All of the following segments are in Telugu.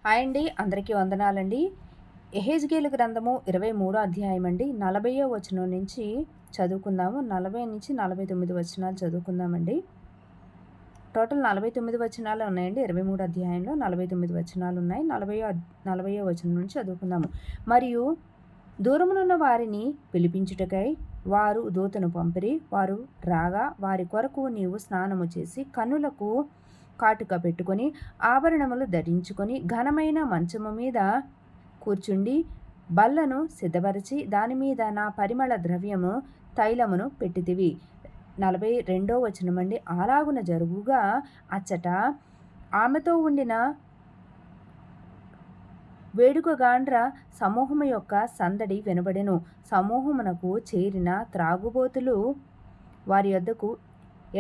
హాయ్ అండి, అందరికీ వందనాలండి. యెహెజ్కేలు గ్రంథము 23 అధ్యాయం అండి. 40వ వచనం నుంచి చదువుకుందాము. 40 నుంచి 49 వచనాలు చదువుకుందామండి. టోటల్ 49 వచనాలు ఉన్నాయండి. 23 అధ్యాయంలో 49 వచనాలు ఉన్నాయి. 40వ వచనం నుంచి చదువుకుందాము. మరియు దూరమునున్న వారిని పిలిపించుటకై వారు దూతను పంపిరి. వారు రాగా వారి కొరకు నీవు స్నానము చేసి కన్నులకు కాటుక పెట్టుకొని ఆభరణములు ధరించుకొని ఘనమైన మంచము మీద కూర్చుండి బల్లను సిద్ధపరిచి దాని మీద నా పరిమళ ద్రవ్యము తైలమును పెట్టితివి. 42వ వచనమండి. అలాగున జరుగుగా అచ్చట ఆమెతో ఉండిన వేడుకగాండ్ర సమూహము యొక్క సందడి వినబడెను. సమూహమునకు చేరిన త్రాగుబోతులు వారి యొద్దకు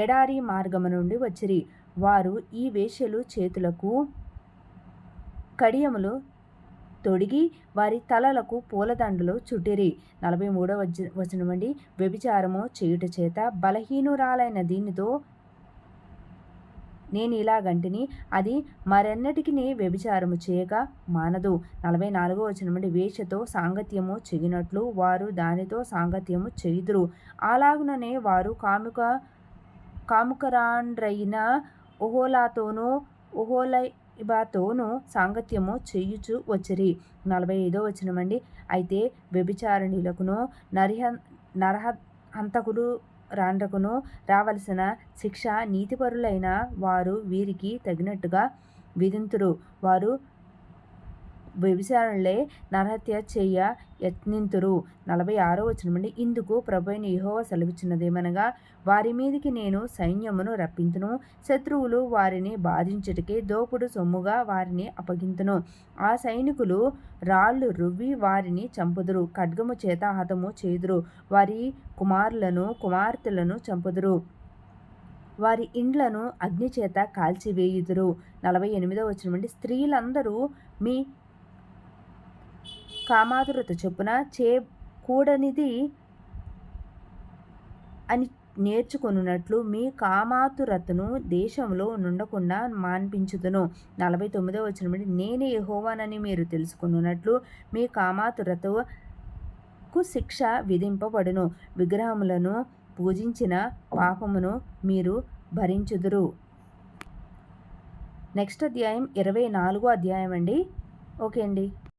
ఎడారి మార్గము నుండి వచ్చిరి. వారు ఈ వేశ్యలు చేతులకు కడియములు తొడిగి వారి తలలకు పూలదండలు చుట్టిరి. 43వ వచనమండి. వ్యభిచారము చేయుట చేత బలహీనురాలైన దీనితో నేను ఇలాగంటిని, అది మరెన్నటికి వ్యభిచారము చేయక మానదు. 44వ వచనమండి. వేశ్యతో సాంగత్యము చెయ్యునట్లు వారు దానితో సాంగత్యము చేయుదురు. అలాగుననే వారు కాముకరాండ్రైన ఒహొలాతోనూ ఒహొలీబాతోనూ సాంగత్యము చేయుచు వచ్చిరి. 45వ వచనమండి. అయితే వ్యభిచారిణులకును నరహంతకురాండ్రకును రావలసిన శిక్ష నీతిపరులైన వారు వీరికి తగినట్టుగా విధింతురు. వారు వ్యభిచారులే నరహత్య చేయ యత్నింతురు. 46వ వచనమండి. ఇందుకు ప్రభువైన యెహోవా సెలవిచ్చినదేమనగా, వారి మీదికి నేను సైన్యమును రప్పింతును. శత్రువులు వారిని బాధించుటకే దోపుడు సొమ్ముగా వారిని అప్పగింతును. ఆ సైనికులు రాళ్ళు రువ్వి వారిని చంపుదురు. ఖడ్గము చేత హతము చేయుదురు. వారి కుమారులను కుమార్తెలను చంపుదురు. వారి ఇండ్లను అగ్నిచేత కాల్చివేయుదురు. 48వ వచనమండి. స్త్రీలందరూ మీ కామాతురత చొప్పున కూడనిది అని నేర్చుకొనున్నట్లు మీ కామాతురతను దేశంలో నుండకుండా మాన్పించుదును. 49వ వచనమండి. నేనే యెహోవానని మీరు తెలుసుకొనున్నట్లు మీ కామాతురతకు శిక్ష విధింపబడును. విగ్రహములను పూజించిన పాపమును మీరు భరించుదురు. నెక్స్ట్ అధ్యాయం 24వ అధ్యాయం అండి. ఓకే అండి.